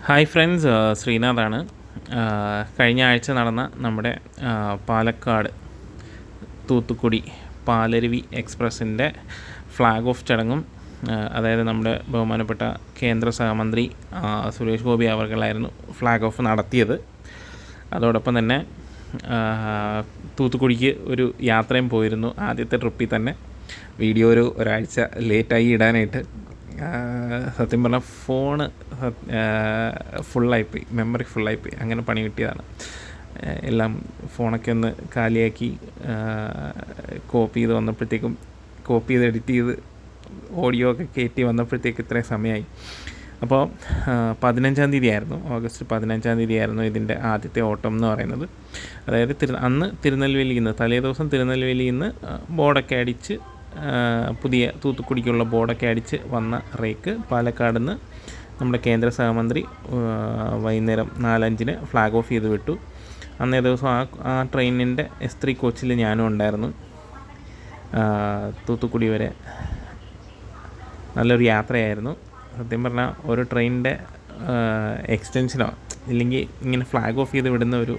Hi friends, ശ്രീനാഥാണ്. കഴിഞ്ഞ ആഴ്ച നടന്ന നമ്മുടെ പാലക്കാട് തൂത്തുക്കുടി പാലരുവി എക്സ്പ്രസിൻ്റെ ഫ്ലാഗ് ഓഫ് ചടങ്ങും, അതായത് നമ്മുടെ ബഹുമാനപ്പെട്ട കേന്ദ്ര സഹമന്ത്രി സുരേഷ് ഗോപി അവർകളായിരുന്നു ഫ്ലാഗ് ഓഫ് നടത്തിയത്. അതോടൊപ്പം തന്നെ തൂത്തുക്കുടിക്ക് ഒരു യാത്രയും പോയിരുന്നു. ആദ്യത്തെ ട്രിപ്പിൽ തന്നെ വീഡിയോ ഒരാഴ്ച ലേറ്റായി ഇടാനായിട്ട്. സത്യം പറഞ്ഞാൽ ഫോണ് ഫുള്ളായിപ്പോയി, മെമ്മറി ഫുള്ളായിപ്പോയി. അങ്ങനെ പണി കിട്ടിയതാണ്. എല്ലാം ഫോണൊക്കെ ഒന്ന് കാലിയാക്കി കോപ്പി ചെയ്ത് വന്നപ്പോഴത്തേക്കും, കോപ്പി ചെയ്ത് എഡിറ്റ് ചെയ്ത് ഓഡിയോ ഒക്കെ കയറ്റി വന്നപ്പോഴത്തേക്ക് ഇത്രയും സമയമായി. അപ്പോൾ 15-ാം തീയതി ആയിരുന്നു, ഓഗസ്റ്റ് 15-ാം തീയതി ആയിരുന്നു ഇതിൻ്റെ ആദ്യത്തെ ഓട്ടം എന്ന് പറയുന്നത്. അതായത് അന്ന് തിരുനെൽവേലിയിൽ നിന്ന്, തലേ ദിവസം തിരുനെൽവേലിയിൽ നിന്ന് ബോർഡൊക്കെ അടിച്ച്, പുതിയ തൂത്തുക്കുടിക്കുള്ള ബോർഡൊക്കെ അടിച്ച് വന്ന റേക്ക് പാലക്കാട് നിന്ന് നമ്മുടെ കേന്ദ്ര സഹമന്ത്രി വൈകുന്നേരം 4:05 ഫ്ലാഗ് ഓഫ് ചെയ്ത് വിട്ടു. അന്നേ ദിവസം ആ ട്രെയിനിൻ്റെ S3 കോച്ചിൽ ഞാനും ഉണ്ടായിരുന്നു. തൂത്തുക്കുടി വരെ നല്ലൊരു യാത്രയായിരുന്നു. സത്യം പറഞ്ഞാൽ ഒരു ട്രെയിനിൻ്റെ എക്സ്റ്റൻഷനോ ഇല്ലെങ്കിൽ ഇങ്ങനെ ഫ്ലാഗ് ഓഫ് ചെയ്ത് വിടുന്ന ഒരു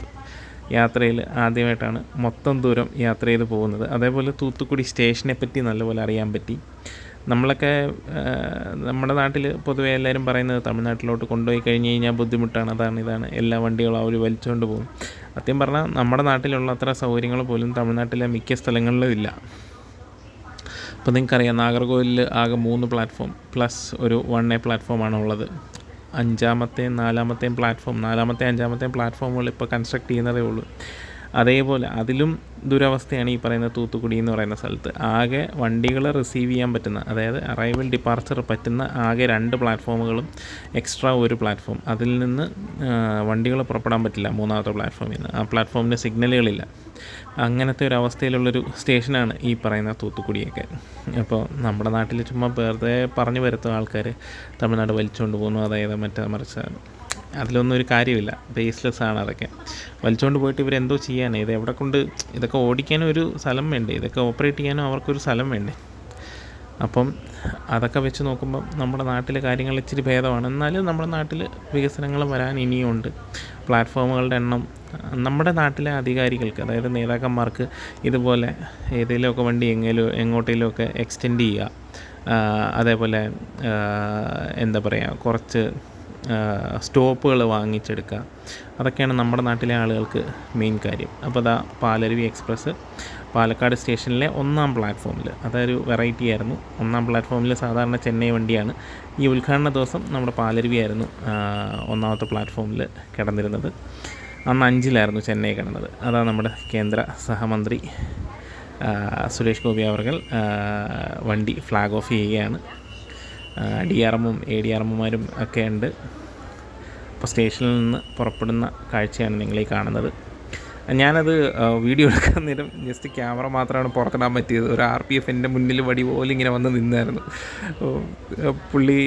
യാത്രയിൽ ആദ്യമായിട്ടാണ് മൊത്തം ദൂരം യാത്ര ചെയ്ത് പോകുന്നത്. അതേപോലെ തൂത്തുക്കുടി സ്റ്റേഷനെ പറ്റി നല്ലപോലെ അറിയാൻ പറ്റി. നമ്മളൊക്കെ നമ്മുടെ നാട്ടിൽ പൊതുവെ എല്ലാവരും പറയുന്നത് തമിഴ്നാട്ടിലോട്ട് കൊണ്ടുപോയി കഴിഞ്ഞ് കഴിഞ്ഞാൽ ബുദ്ധിമുട്ടാണ്, അതാണ് ഇതാണ്, എല്ലാ വണ്ടികളും അവർ വലിച്ചുകൊണ്ട് പോകും. സത്യം പറഞ്ഞാൽ നമ്മുടെ നാട്ടിലുള്ള അത്ര സൗകര്യങ്ങൾ പോലും തമിഴ്നാട്ടിലെ മിക്ക സ്ഥലങ്ങളിലും ഇല്ല. ഇപ്പോൾ നിങ്ങൾക്കറിയാം, നാഗർകോവിലിൽ ആകെ 3 പ്ലാറ്റ്ഫോം പ്ലസ് ഒരു 1A പ്ലാറ്റ്ഫോമാണ് ഉള്ളത്. 5-ാമത്തെയും 4-ാമത്തെയും പ്ലാറ്റ്ഫോം, 4-ാമത്തെയും 5-ാമത്തെയും പ്ലാറ്റ്ഫോമുകൾ ഇപ്പോൾ കൺസ്ട്രക്ട് ചെയ്യുന്നതേ ഉള്ളൂ. അതേപോലെ അതിലും ദുരവസ്ഥയാണ് ഈ പറയുന്ന തൂത്തുക്കുടി എന്ന് പറയുന്ന സ്ഥലത്ത്. ആകെ വണ്ടികൾ റിസീവ് ചെയ്യാൻ പറ്റുന്ന, അതായത് അറൈവൽ ഡിപ്പാർച്ചർ പറ്റുന്ന ആകെ 2 പ്ലാറ്റ്ഫോമുകളും എക്സ്ട്രാ ഒരു പ്ലാറ്റ്ഫോം, അതിൽ നിന്ന് വണ്ടികൾ പുറപ്പെടാൻ പറ്റില്ല 3-ാമത്തെ പ്ലാറ്റ്ഫോമിൽ നിന്ന്. ആ പ്ലാറ്റ്ഫോമിന് സിഗ്നലുകളില്ല. അങ്ങനത്തെ ഒരു അവസ്ഥയിലുള്ളൊരു സ്റ്റേഷനാണ് ഈ പറയുന്ന തൂത്തുക്കുടിയൊക്കെ. അപ്പോൾ നമ്മുടെ നാട്ടിൽ ചുമ്മാ വെറുതെ പറഞ്ഞു വരുത്തുന്ന ആൾക്കാർ തമിഴ്നാട് വലിച്ചുകൊണ്ട് പോകുന്നു, അതായത് മറ്റേ മറിച്ച്, അതിലൊന്നും ഒരു കാര്യമില്ല. ബേസ്ലെസ് ആണ് അതൊക്കെ. വലിച്ചുകൊണ്ട് പോയിട്ട് ഇവരെന്തോ ചെയ്യാനാണ്? ഇത് എവിടെ കൊണ്ട്, ഇതൊക്കെ ഓടിക്കാനും ഒരു സ്ഥലം വേണ്ടേ? ഇതൊക്കെ ഓപ്പറേറ്റ് ചെയ്യാനും അവർക്കൊരു സ്ഥലം വേണ്ടേ? അപ്പം അതൊക്കെ വെച്ച് നോക്കുമ്പം നമ്മുടെ നാട്ടിലെ കാര്യങ്ങൾ ഇച്ചിരി ഭേദമാണ്. എന്നാലും നമ്മുടെ നാട്ടിൽ വികസനങ്ങൾ വരാൻ ഇനിയുമുണ്ട്. പ്ലാറ്റ്ഫോമുകളുടെ എണ്ണം നമ്മുടെ നാട്ടിലെ അധികാരികൾക്ക്, അതായത് നേതാക്കന്മാർക്ക് ഇതുപോലെ ഏതെങ്കിലുമൊക്കെ വണ്ടി എങ്ങോട്ടേലുമൊക്കെ എക്സ്റ്റെൻഡ് ചെയ്യുക, അതേപോലെ എന്താ പറയുക, കുറച്ച് സ്റ്റോപ്പുകൾ വാങ്ങിച്ചെടുക്കുക, അതൊക്കെയാണ് നമ്മുടെ നാട്ടിലെ ആളുകൾക്ക് മെയിൻ കാര്യം. അപ്പോൾ അതാ പാലരുവി എക്സ്പ്രസ് പാലക്കാട് സ്റ്റേഷനിലെ 1-ാം പ്ലാറ്റ്ഫോമിൽ, അതൊരു വെറൈറ്റി ആയിരുന്നു. 1-ാം പ്ലാറ്റ്ഫോമിൽ സാധാരണ ചെന്നൈ വണ്ടിയാണ്. ഈ ഉദ്ഘാടന ദിവസം നമ്മുടെ പാലരുവി ആയിരുന്നു 1-ാമത്തെ പ്ലാറ്റ്ഫോമിൽ കിടന്നിരുന്നത്. അന്ന് 5-ലായിരുന്നു ചെന്നൈ കിടന്നത്. അതാണ് നമ്മുടെ കേന്ദ്ര സഹമന്ത്രി സുരേഷ് ഗോപി അവർകൾ വണ്ടി ഫ്ലാഗ് ഓഫ് ചെയ്യുകയാണ്. DRMും ADRMമാരും ഒക്കെ ഉണ്ട്. അപ്പോൾ സ്റ്റേഷനിൽ നിന്ന് പുറപ്പെടുന്ന കാഴ്ചയാണ് നിങ്ങളീ കാണുന്നത്. ഞാനത് വീഡിയോ എടുക്കാൻ നേരം ജസ്റ്റ് ക്യാമറ മാത്രമാണ് പുറത്തിടാൻ പറ്റിയത്. ഒരു RPF എൻ്റെ മുന്നിൽ വടി പോലെ ഇങ്ങനെ വന്ന് നിന്നായിരുന്നു. പുള്ളി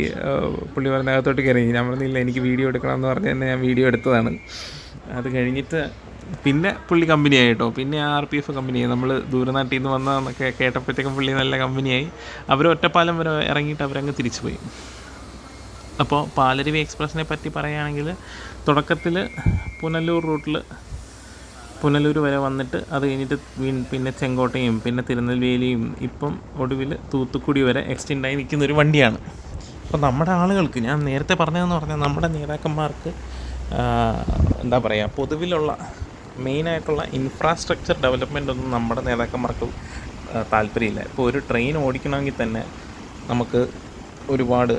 പറഞ്ഞകത്തോട്ട് കയറി. ഞാൻ പറഞ്ഞില്ല എനിക്ക് വീഡിയോ എടുക്കണമെന്ന് പറഞ്ഞ് തന്നെ ഞാൻ വീഡിയോ എടുത്തതാണ്. അത് കഴിഞ്ഞിട്ട് പിന്നെ പുള്ളി കമ്പനിയായി കേട്ടോ. പിന്നെ RPF കമ്പനിയായി. നമ്മൾ ദൂരനാട്ടിൽ നിന്ന് വന്നതെന്നൊക്കെ കേട്ടപ്പോഴത്തേക്കും പുള്ളി നല്ല കമ്പനിയായി. അവർ ഒറ്റപ്പാലം വരെ ഇറങ്ങിയിട്ട് അവരങ്ങ് തിരിച്ചു പോയി. അപ്പോൾ പാലരുവി എക്സ്പ്രസിനെ പറ്റി പറയുകയാണെങ്കിൽ, തുടക്കത്തിൽ പുനലൂർ റൂട്ടിൽ പുനലൂർ വരെ വന്നിട്ട് അത് കഴിഞ്ഞിട്ട് പിന്നെ ചെങ്കോട്ടയും പിന്നെ തിരുനെൽവേലിയും ഇപ്പം ഒടുവിൽ തൂത്തുക്കുടി വരെ എക്സ്റ്റെൻഡായി നിൽക്കുന്നൊരു വണ്ടിയാണ്. അപ്പോൾ നമ്മുടെ ആളുകൾക്ക്, ഞാൻ നേരത്തെ പറഞ്ഞതെന്ന് പറഞ്ഞാൽ നമ്മുടെ നേതാക്കന്മാർക്ക് എന്താ പറയുക, പൊതുവിലുള്ള മെയിനായിട്ടുള്ള ഇൻഫ്രാസ്ട്രക്ചർ ഡെവലപ്മെൻ്റ് ഒന്നും നമ്മുടെ നേതാക്കന്മാർക്ക് താല്പര്യമില്ല. ഇപ്പോൾ ഒരു ട്രെയിൻ ഓടിക്കണമെങ്കിൽ തന്നെ നമുക്ക് ഒരുപാട്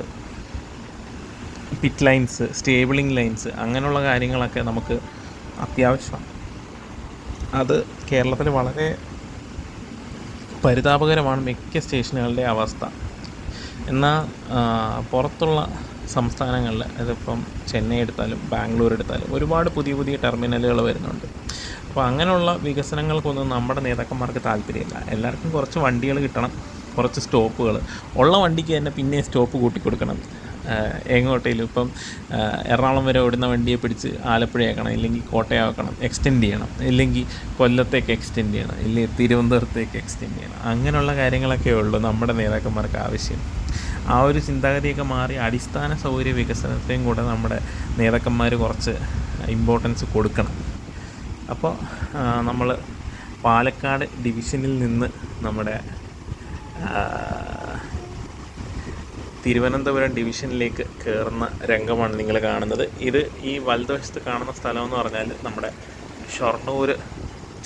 പിറ്റ് ലൈൻസ്, സ്റ്റേബിളിംഗ് ലൈൻസ്, അങ്ങനെയുള്ള കാര്യങ്ങളൊക്കെ നമുക്ക് അത്യാവശ്യമാണ്. അത് കേരളത്തിൽ വളരെ പരിതാപകരമാണ് മിക്ക സ്റ്റേഷനുകളുടെ അവസ്ഥ. എന്നാൽ പുറത്തുള്ള സംസ്ഥാനങ്ങളിൽ, അതിപ്പം ചെന്നൈ എടുത്താലും ബാംഗ്ലൂർ എടുത്താലും ഒരുപാട് പുതിയ ടെർമിനലുകൾ വരുന്നുണ്ട്. അപ്പോൾ അങ്ങനെയുള്ള വികസനങ്ങൾക്കൊന്നും നമ്മുടെ നേതാക്കന്മാർക്ക് താല്പര്യമില്ല. എല്ലാവർക്കും കുറച്ച് വണ്ടികൾ കിട്ടണം, കുറച്ച് സ്റ്റോപ്പുകൾ. ഉള്ള വണ്ടിക്ക് തന്നെ പിന്നെ സ്റ്റോപ്പ് കൂട്ടിക്കൊടുക്കണം. എങ്ങോട്ടേലും ഇപ്പം എറണാകുളം വരെ ഓടുന്ന വണ്ടിയെ പിടിച്ച് ആലപ്പുഴയാക്കണം, ഇല്ലെങ്കിൽ കോട്ടയമാക്കണം, എക്സ്റ്റെൻഡ് ചെയ്യണം, ഇല്ലെങ്കിൽ കൊല്ലത്തേക്ക് എക്സ്റ്റെൻഡ് ചെയ്യണം, ഇല്ലെങ്കിൽ തിരുവനന്തപുരത്തേക്ക് എക്സ്റ്റെൻഡ് ചെയ്യണം. അങ്ങനെയുള്ള കാര്യങ്ങളൊക്കെ ഉള്ളൂ നമ്മുടെ നേതാക്കന്മാർക്ക് ആവശ്യം. ആ ഒരു ചിന്താഗതിയൊക്കെ മാറി അടിസ്ഥാന സൗകര്യ വികസനത്തെയും കൂടെ നമ്മുടെ നേതാക്കന്മാർ കുറച്ച് ഇമ്പോർട്ടൻസ് കൊടുക്കണം. അപ്പോൾ നമ്മൾ പാലക്കാട് ഡിവിഷനിൽ നിന്ന് നമ്മുടെ തിരുവനന്തപുരം ഡിവിഷനിലേക്ക് കയറുന്ന രംഗമാണ് നിങ്ങൾ കാണുന്നത്. ഇത് ഈ വലതുവശത്ത് കാണുന്ന സ്ഥലം എന്ന് പറഞ്ഞാൽ നമ്മുടെ ഷൊർണൂർ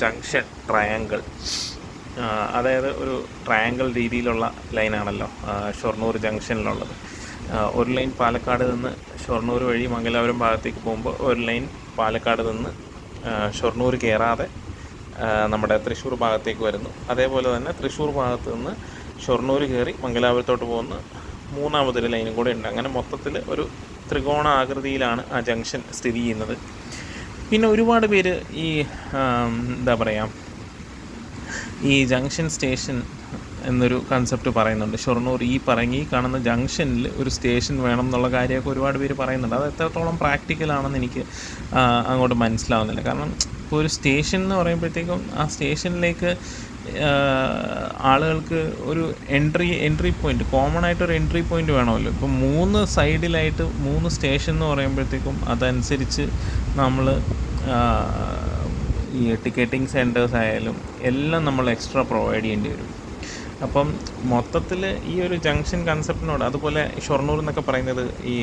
ജംഗ്ഷൻ ട്രയാങ്കിൾ, അതായത് ഒരു ട്രയാങ്കിൾ രീതിയിലുള്ള ലൈനാണല്ലോ ഷൊർണൂർ ജംഗ്ഷനിലുള്ളത്. ഒരു ലൈൻ പാലക്കാട് നിന്ന് ഷൊർണൂർ വഴി മംഗലാപുരം ഭാഗത്തേക്ക് പോകുമ്പോൾ ഒരു ലൈൻ പാലക്കാട് നിന്ന് ഷൊർണൂർ കയറാതെ നമ്മുടെ തൃശ്ശൂർ ഭാഗത്തേക്ക് വരുന്നു. അതേപോലെ തന്നെ തൃശ്ശൂർ ഭാഗത്ത് നിന്ന് ഷൊർണൂർ കയറി മംഗലാപുരത്തോട്ട് പോകുന്ന മൂന്നാമതൊരു ലൈനും കൂടെ ഉണ്ട്. അങ്ങനെ മൊത്തത്തിൽ ഒരു ത്രികോണ ആകൃതിയിലാണ് ആ ജംഗ്ഷൻ സ്ഥിതി ചെയ്യുന്നത്. പിന്നെ ഒരുപാട് പേര് ഈ എന്താ പറയുക, ഈ ജംഗ്ഷൻ സ്റ്റേഷൻ എന്നൊരു കൺസെപ്റ്റ് പറയുന്നുണ്ട്. ഷൊർണൂർ ഈ കാണുന്ന ജംഗ്ഷനിൽ ഒരു സ്റ്റേഷൻ വേണം എന്നുള്ള കാര്യമൊക്കെ ഒരുപാട് പേര് പറയുന്നുണ്ട്. അത് എത്രത്തോളം പ്രാക്ടിക്കലാണെന്ന് എനിക്ക് അങ്ങോട്ട് മനസ്സിലാവുന്നില്ല. കാരണം ഇപ്പോൾ ഒരു സ്റ്റേഷൻ എന്ന് പറയുമ്പോഴത്തേക്കും ആ സ്റ്റേഷനിലേക്ക് ആളുകൾക്ക് ഒരു എൻട്രി പോയിൻറ്റ്, കോമൺ ആയിട്ടൊരു എൻട്രി പോയിൻറ്റ് വേണമല്ലോ. ഇപ്പം 3 സൈഡിലായിട്ട് 3 സ്റ്റേഷൻ എന്ന് പറയുമ്പോഴത്തേക്കും അതനുസരിച്ച് നമ്മൾ ഈ ടിക്കറ്റിംഗ് സെൻറ്റേഴ്സ് ആയാലും എല്ലാം നമ്മൾ എക്സ്ട്രാ പ്രൊവൈഡ് ചെയ്യേണ്ടി വരും. അപ്പം മൊത്തത്തിൽ ഈ ഒരു ജംഗ്ഷൻ കൺസെപ്റ്റിനോട്, അതുപോലെ ഷൊർണൂർ എന്നൊക്കെ പറയുന്നത് ഈ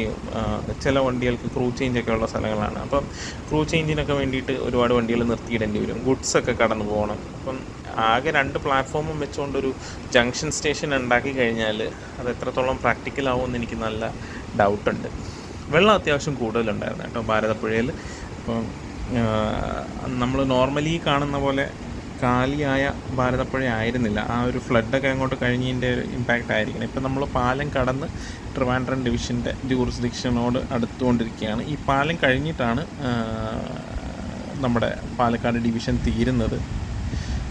ചില വണ്ടികൾക്ക് ക്രൂ ചേഞ്ചൊക്കെ ഉള്ള സ്ഥലങ്ങളാണ്. അപ്പം ക്രൂ ചേഞ്ചിനൊക്കെ വേണ്ടിയിട്ട് ഒരുപാട് വണ്ടികൾ നിർത്തിയിടേണ്ടി വരും, ഗുഡ്സൊക്കെ കടന്നു പോകണം. അപ്പം ആകെ 2 പ്ലാറ്റ്ഫോമും വെച്ചുകൊണ്ടൊരു ജംഗ്ഷൻ സ്റ്റേഷൻ ഉണ്ടാക്കി കഴിഞ്ഞാൽ അത് എത്രത്തോളം പ്രാക്ടിക്കലാവുമെന്ന് എനിക്ക് നല്ല ഡൗട്ടുണ്ട്. വെള്ളം അത്യാവശ്യം കൂടുതലുണ്ടായിരുന്നു കേട്ടോ ഭാരതപ്പുഴയിൽ. അപ്പം നമ്മൾ നോർമലി കാണുന്ന പോലെ കാലിയായ ഭാരതപ്പുഴ ആയിരുന്നില്ല. ആ ഒരു ഫ്ലഡൊക്കെ അങ്ങോട്ട് കഴിഞ്ഞതിൻ്റെ ഒരു ഇമ്പാക്റ്റ് ആയിരിക്കണം. ഇപ്പം നമ്മൾ പാലം കടന്ന് ട്രിവാൻഡ്രം ഡിവിഷൻ്റെ ജൂറിസ്ഡിക്ഷനോട് അടുത്തുകൊണ്ടിരിക്കുകയാണ്. ഈ പാലം കഴിഞ്ഞിട്ടാണ് നമ്മുടെ പാലക്കാട് ഡിവിഷൻ തീരുന്നത്.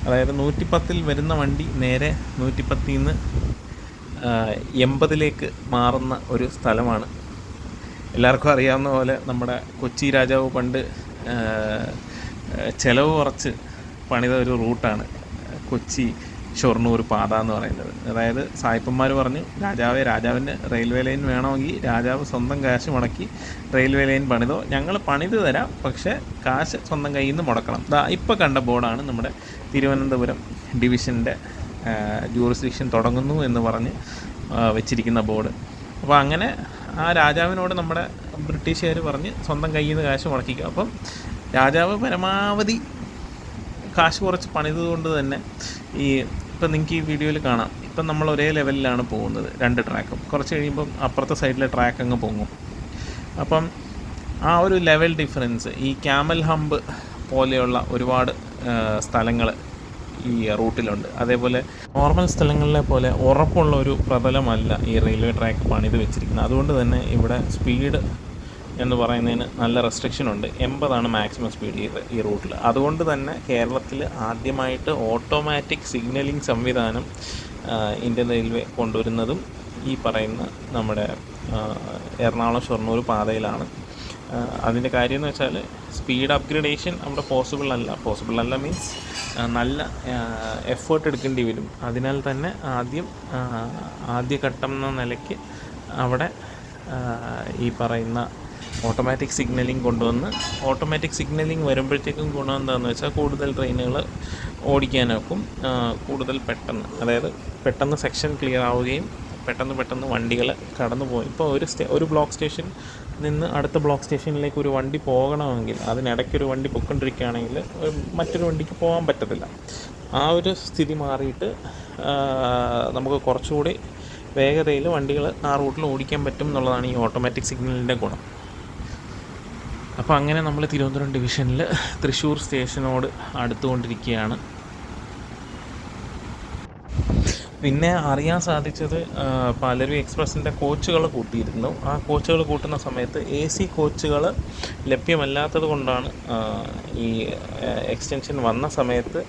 അതായത് 110 വരുന്ന വണ്ടി നേരെ 110 നിന്ന് 80 മാറുന്ന ഒരു സ്ഥലമാണ്. എല്ലാവർക്കും അറിയാവുന്ന പോലെ നമ്മുടെ കൊച്ചി രാജാവ് പണ്ട് ചിലവ് കുറച്ച് പണിത ഒരു റൂട്ടാണ് കൊച്ചി ഷൊർണൂർ പാത എന്ന് പറയുന്നത്. അതായത് സായിപ്പന്മാർ പറഞ്ഞു, രാജാവിൻ്റെ റെയിൽവേ ലൈൻ വേണമെങ്കിൽ രാജാവ് സ്വന്തം കാശ് മുടക്കി റെയിൽവേ ലൈൻ പണിതോ, ഞങ്ങൾ പണിത് തരാം, പക്ഷേ കാശ് സ്വന്തം കയ്യിൽ നിന്ന് മുടക്കണം. ഇപ്പോൾ കണ്ട ബോർഡാണ് നമ്മുടെ തിരുവനന്തപുരം ഡിവിഷൻ്റെ ജൂറിസ്ഡിക്ഷൻ തുടങ്ങുന്നു എന്ന് പറഞ്ഞ് വെച്ചിരിക്കുന്ന ബോർഡ്. അപ്പോൾ അങ്ങനെ ആ രാജാവിനോട് നമ്മുടെ ബ്രിട്ടീഷുകാർ പറഞ്ഞ് സ്വന്തം കയ്യിൽ നിന്ന് കാശ് മുടക്കിക്കുക. അപ്പം രാജാവ് പരമാവധി കാശ് കുറച്ച് പണിതുകൊണ്ട് തന്നെ ഇപ്പം നിങ്ങൾക്ക് ഈ വീഡിയോയിൽ കാണാം, ഇപ്പം നമ്മൾ ഒരേ ലെവലിലാണ് പോകുന്നത് 2 ട്രാക്കും. കുറച്ച് കഴിയുമ്പം അപ്പുറത്തെ സൈഡിലെ ട്രാക്ക് അങ്ങ് പൊങ്ങും. അപ്പം ആ ഒരു ലെവൽ ഡിഫറൻസ് ഈ ക്യാമൽ ഹമ്പ് പോലെയുള്ള ഒരുപാട് സ്ഥലങ്ങൾ ഈ റൂട്ടിലുണ്ട്. അതേപോലെ നോർമൽ സ്ഥലങ്ങളിലെ പോലെ ഉറപ്പുള്ള ഒരു പ്രതലമല്ല ഈ റെയിൽവേ ട്രാക്ക് പണിത് വെച്ചിരിക്കുന്നത്. അതുകൊണ്ട് തന്നെ ഇവിടെ സ്പീഡ് എന്ന് പറയുന്നതിന് നല്ല റെസ്ട്രിക്ഷൻ ഉണ്ട്. 80 മാക്സിമം സ്പീഡ് ഈ റൂട്ടിൽ. അതുകൊണ്ട് തന്നെ കേരളത്തിൽ ആദ്യമായിട്ട് ഓട്ടോമാറ്റിക് സിഗ്നലിംഗ് സംവിധാനം ഇന്ത്യൻ റെയിൽവേ കൊണ്ടുവരുന്നതും ഈ പറയുന്ന നമ്മുടെ എറണാകുളം ഷൊർണൂർ പാതയിലാണ്. അതിൻ്റെ കാര്യം എന്ന് വെച്ചാൽ സ്പീഡ് അപ്ഗ്രഡേഷൻ അവിടെ പോസിബിൾ അല്ല മീൻസ് നല്ല എഫേർട്ട് എടുക്കേണ്ടി വരും. അതിനാൽ തന്നെ ആദ്യഘട്ടം എന്ന നിലയ്ക്ക് അവിടെ ഈ പറയുന്ന ഓട്ടോമാറ്റിക് സിഗ്നലിംഗ് കൊണ്ടുവന്ന്, ഓട്ടോമാറ്റിക് സിഗ്നലിംഗ് വരുമ്പോഴത്തേക്കും ഗുണം എന്താണെന്ന് വെച്ചാൽ കൂടുതൽ ട്രെയിനുകൾ ഓടിക്കാനൊക്കും, കൂടുതൽ അതായത് പെട്ടെന്ന് സെക്ഷൻ ക്ലിയർ ആവുകയും പെട്ടെന്ന് വണ്ടികൾ കടന്നു പോകും. ഇപ്പോൾ ഒരു ബ്ലോക്ക് സ്റ്റേഷൻ നിന്ന് അടുത്ത ബ്ലോക്ക് സ്റ്റേഷനിലേക്ക് ഒരു വണ്ടി പോകണമെങ്കിൽ അതിനിടയ്ക്കൊരു വണ്ടി പൊയ്ക്കൊണ്ടിരിക്കുകയാണെങ്കിൽ മറ്റൊരു വണ്ടിക്ക് പോകാൻ പറ്റത്തില്ല. ആ ഒരു സ്ഥിതി മാറിയിട്ട് നമുക്ക് കുറച്ചുകൂടി വേഗതയിൽ വണ്ടികൾ ആ റൂട്ടിൽ ഓടിക്കാൻ പറ്റും എന്നുള്ളതാണ് ഈ ഓട്ടോമാറ്റിക് സിഗ്നലിൻ്റെ ഗുണം. അപ്പോൾ അങ്ങനെ നമ്മൾ തിരുവനന്തപുരം ഡിവിഷനിൽ തൃശ്ശൂർ സ്റ്റേഷനോട് അടുത്തുകൊണ്ടിരിക്കുകയാണ്. പിന്നെ അറിയാൻ സാധിച്ചത് പാലരുവി എക്സ്പ്രസിൻ്റെ കോച്ചുകൾ കൂട്ടിയിരുന്നു. ആ കോച്ചുകൾ കൂട്ടുന്ന സമയത്ത് AC കോച്ചുകൾ ലഭ്യമല്ലാത്തത് കൊണ്ടാണ് ഈ എക്സ്റ്റൻഷൻ വന്ന സമയത്ത്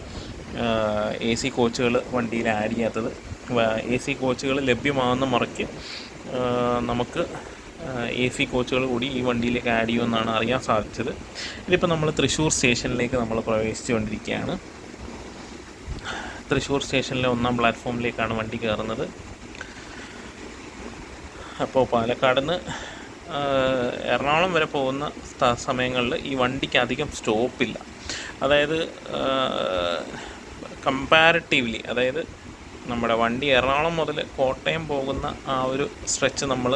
AC കോച്ചുകൾ വണ്ടിയിൽ ആഡ് ചെയ്യാത്തത്. AC കോച്ചുകൾ ലഭ്യമാകുന്ന മുറയ്ക്ക് നമുക്ക് AC കോച്ചുകൾ കൂടി ഈ വണ്ടിയിലേക്ക് ആഡ് ചെയ്യുമെന്നാണ് അറിയാൻ സാധിച്ചത്. ഇതിപ്പോൾ നമ്മൾ തൃശ്ശൂർ സ്റ്റേഷനിലേക്ക് നമ്മൾ പ്രവേശിച്ചുകൊണ്ടിരിക്കുകയാണ്. തൃശ്ശൂർ സ്റ്റേഷനിലെ 1ാം പ്ലാറ്റ്ഫോമിലേക്കാണ് വണ്ടി കയറുന്നത്. അപ്പോൾ പാലക്കാട് നിന്ന് എറണാകുളം വരെ പോകുന്ന സമയങ്ങളിൽ ഈ വണ്ടിക്ക് അധികം സ്റ്റോപ്പില്ല. അതായത് കമ്പാരിറ്റീവ്ലി, അതായത് നമ്മുടെ വണ്ടി എറണാകുളം മുതൽ കോട്ടയം പോകുന്ന ആ ഒരു സ്ട്രെച്ച് നമ്മൾ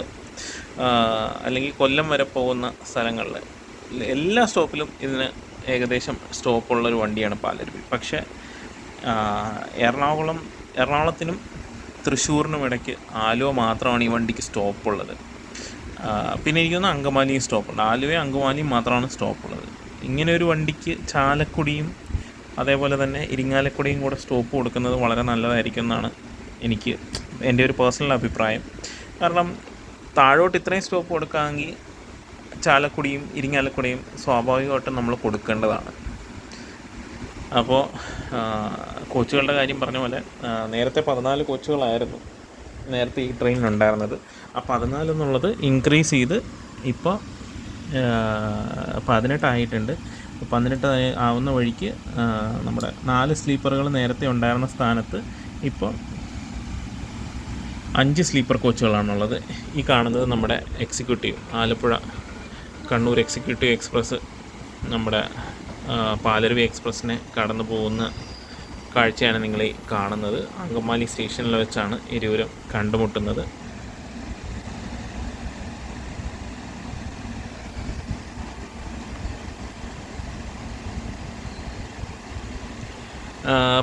അല്ലെങ്കിൽ കൊല്ലം വരെ പോകുന്ന സ്ഥലങ്ങളിൽ എല്ലാ സ്റ്റോപ്പിലും ഇതിന് ഏകദേശം സ്റ്റോപ്പുള്ളൊരു വണ്ടിയാണ് പാലരുവി. പക്ഷേ എറണാകുളത്തിനും തൃശ്ശൂരിനും ഇടയ്ക്ക് ആലുവ മാത്രമാണ് ഈ വണ്ടിക്ക് സ്റ്റോപ്പുള്ളത്. പിന്നെ എനിക്കൊന്ന് അങ്കമാലിയും സ്റ്റോപ്പുണ്ട്. ആലുവയും അങ്കമാലിയും മാത്രമാണ് സ്റ്റോപ്പുള്ളത്. ഇങ്ങനെ ഒരു വണ്ടിക്ക് ചാലക്കുടിയും അതേപോലെ തന്നെ ഇരിങ്ങാലക്കുടിയും കൂടെ സ്റ്റോപ്പ് കൊടുക്കുന്നത് വളരെ നല്ലതായിരിക്കും എന്നാണ് എൻ്റെ ഒരു പേഴ്സണൽ അഭിപ്രായം. കാരണം താഴോട്ട് ഇത്രയും സ്റ്റോപ്പ് കൊടുക്കാമെങ്കിൽ ചാലക്കുടിയും ഇരിങ്ങാലക്കുടിയും സ്വാഭാവികമായിട്ടും നമ്മൾ കൊടുക്കേണ്ടതാണ്. അപ്പോൾ കോച്ചുകളുടെ കാര്യം പറഞ്ഞ പോലെ നേരത്തെ 14 കോച്ചുകളായിരുന്നു നേരത്തെ ഈ ട്രെയിനിനുണ്ടായിരുന്നത്. ആ 14 എന്നുള്ളത് ഇൻക്രീസ് ചെയ്ത് ഇപ്പോൾ 18 ആയിട്ടുണ്ട്. 18 ആവുന്ന വഴിക്ക് നമ്മുടെ 4 സ്ലീപ്പറുകൾ നേരത്തെ ഉണ്ടായിരുന്ന സ്ഥാനത്ത് ഇപ്പോൾ 5 സ്ലീപ്പർ കോച്ചുകളാണുള്ളത്. ഈ കാണുന്നത് നമ്മുടെ executive Alappuzha Kannur executive express നമ്മുടെ പാലരുവി എക്സ്പ്രസ്സിനെ കടന്നു പോകുന്ന കാഴ്ചയാണ് നിങ്ങൾ ഈ കാണുന്നത്. അങ്കമാലി സ്റ്റേഷനിൽ വെച്ചാണ് ഇരുവരും കണ്ടുമുട്ടുന്നത്.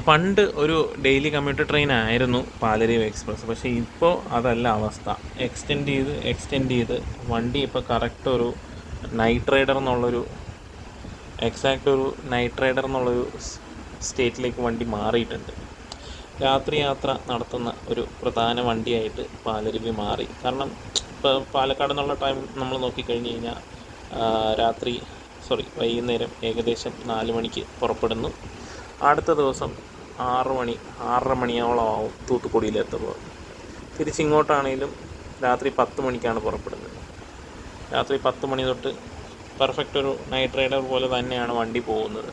പണ്ട് ഒരു ഡെയിലി കമ്മ്യൂട്ടർ ട്രെയിൻ ആയിരുന്നു പാലരുവി എക്സ്പ്രസ്. പക്ഷേ ഇപ്പോൾ അതല്ല അവസ്ഥ. എക്സ്റ്റെൻഡ് ചെയ്ത് വണ്ടി ഇപ്പോൾ കറക്റ്റ് ഒരു നൈറ്റ് റൈഡർ എന്നുള്ളൊരു സ്റ്റേറ്റിലേക്ക് വണ്ടി മാറിയിട്ടുണ്ട്. രാത്രി യാത്ര നടത്തുന്ന ഒരു പ്രധാന വണ്ടിയായിട്ട് പാലരുവി മാറി. കാരണം ഇപ്പോൾ പാലക്കാട് എന്നുള്ള ടൈം നമ്മൾ നോക്കിക്കഴിഞ്ഞ് കഴിഞ്ഞാൽ വൈകുന്നേരം ഏകദേശം 4 മണിക്ക് പുറപ്പെടുന്നു. അടുത്ത ദിവസം 6-6:30 മണിയോളം ആവും തൂത്തുക്കുടിയിലെത്തുമ്പോൾ. തിരിച്ചിങ്ങോട്ടാണെങ്കിലും രാത്രി 10 മണിക്കാണ് പുറപ്പെടുന്നത്. രാത്രി 10 മണി തൊട്ട് പെർഫെക്റ്റ് ഒരു നൈറ്റ് റൈഡർ പോലെ തന്നെയാണ് വണ്ടി പോകുന്നത്.